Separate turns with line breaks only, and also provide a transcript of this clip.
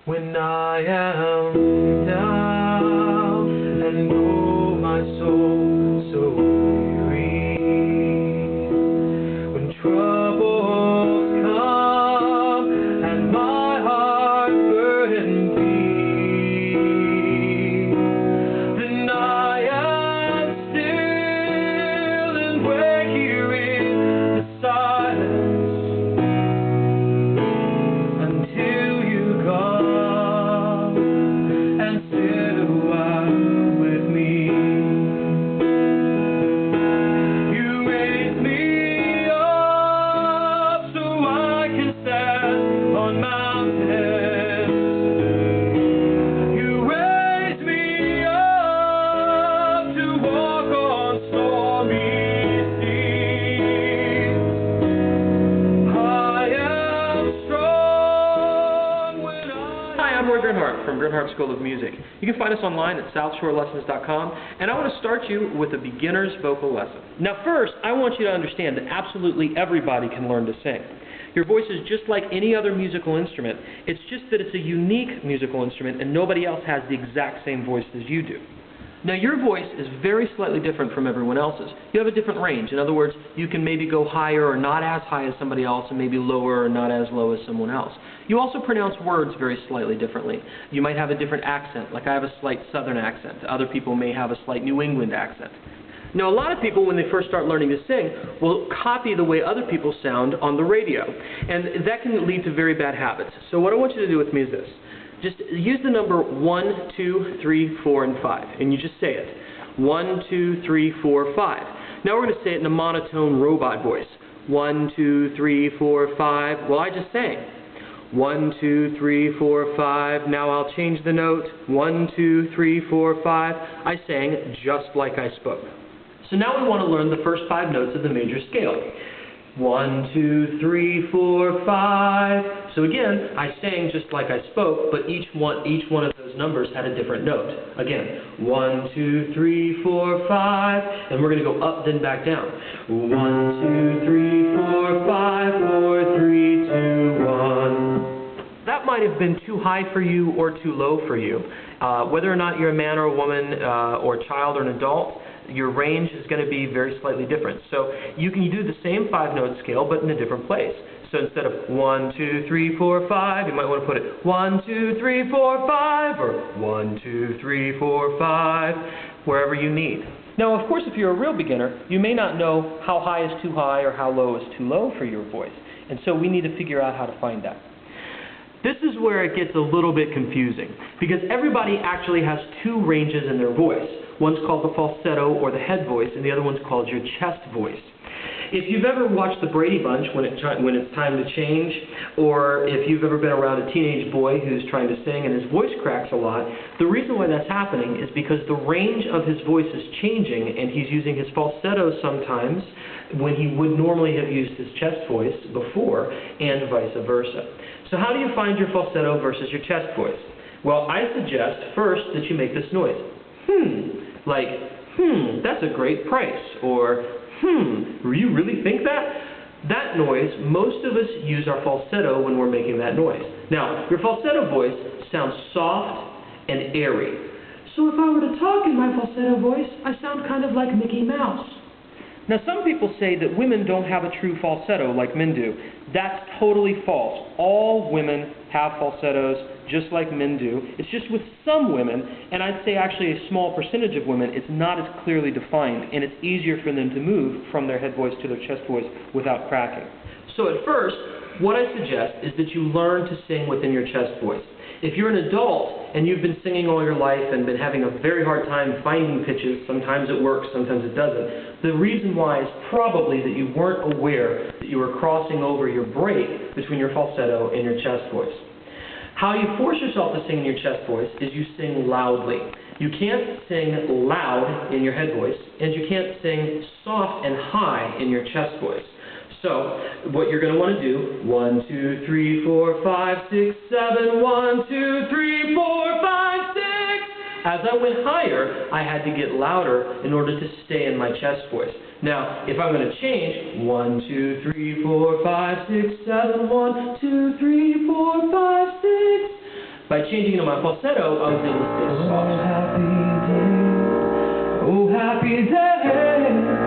When I am down and know my soul so weary, when troubles come and my heart burden deep, then I am still and wait here in the silence until you come and sit a while with me. You raise me up so I can stand on mountains. You raise me up to walk on stormy seas. I am strong when
Hi, I'm Roy Gernhardt from Gernhardt School of Music. You can find us online at southshorelessons.com, and I want to start you with a beginner's vocal lesson. Now first, I want you to understand that absolutely everybody can learn to sing. Your voice is just like any other musical instrument. It's just that it's a unique musical instrument and nobody else has the exact same voice as you do. Now your voice is very slightly different from everyone else's. You have a different range. In other words, you can maybe go higher or not as high as somebody else and maybe lower or not as low as someone else. You also pronounce words very slightly differently. You might have a different accent, like I have a slight southern accent. Other people may have a slight New England accent. Now a lot of people, when they first start learning to sing, will copy the way other people sound on the radio. And that can lead to very bad habits. So what I want you to do with me is this. Just use the number 1, 2, 3, 4, and 5, and you just say it. 1, 2, 3, 4, 5. Now we're going to say it in a monotone robot voice. 1, 2, 3, 4, 5. Well, I just sang. 1, 2, 3, 4, 5. Now I'll change the note. 1, 2, 3, 4, 5. I sang just like I spoke. So now we want to learn the first 5 notes of the major scale. 1, 2, 3, 4, 5. So again, I sang just like I spoke, but each one of those numbers had a different note. Again, 1, 2, 3, 4, 5, and we're going to go up, then back down. 1, 2, 3, 4, 5, 4, 3, 2, 1. That might have been too high for you or too low for you. Whether or not you're a man or a woman, or a child or an adult, your range is going to be very slightly different. So you can do the same 5-note scale, but in a different place. So instead of 1, 2, 3, 4, 5, you might want to put it 1, 2, 3, 4, 5, or 1, 2, 3, 4, 5, wherever you need. Now, of course, if you're a real beginner, you may not know how high is too high or how low is too low for your voice. And so we need to figure out how to find that. This is where it gets a little bit confusing, because everybody actually has 2 ranges in their voice. One's called the falsetto or the head voice, and the other one's called your chest voice. If you've ever watched the Brady Bunch when it's time to change, or if you've ever been around a teenage boy who's trying to sing and his voice cracks a lot, the reason why that's happening is because the range of his voice is changing, and he's using his falsetto sometimes when he would normally have used his chest voice before, and vice versa. So how do you find your falsetto versus your chest voice? Well, I suggest first that you make this noise. Like, that's a great price, or, you really think that? That noise, most of us use our falsetto when we're making that noise. Now, your falsetto voice sounds soft and airy. So if I were to talk in my falsetto voice, I sound kind of like Mickey Mouse. Now, some people say that women don't have a true falsetto like men do. That's totally false. All women have falsettos just like men do. It's just with some women, and I'd say actually a small percentage of women, it's not as clearly defined, and it's easier for them to move from their head voice to their chest voice without cracking. So at first, what I suggest is that you learn to sing within your chest voice. If you're an adult and you've been singing all your life and been having a very hard time finding pitches, sometimes it works, sometimes it doesn't, the reason why is probably that you weren't aware that you were crossing over your break between your falsetto and your chest voice. How you force yourself to sing in your chest voice is you sing loudly. You can't sing loud in your head voice, and you can't sing soft and high in your chest voice. So, what you're going to want to do, 1, 2, 3, 4, 5, 6, 7, 1, 2, 3, 4, 5, 6. As I went higher, I had to get louder in order to stay in my chest voice. Now, if I'm going to change, 1, 2, 3, 4, 5, 6, 7, 1, 2, 3, 4, 5, 6. By changing to my falsetto, I was able to stay soft.
Oh, happy day.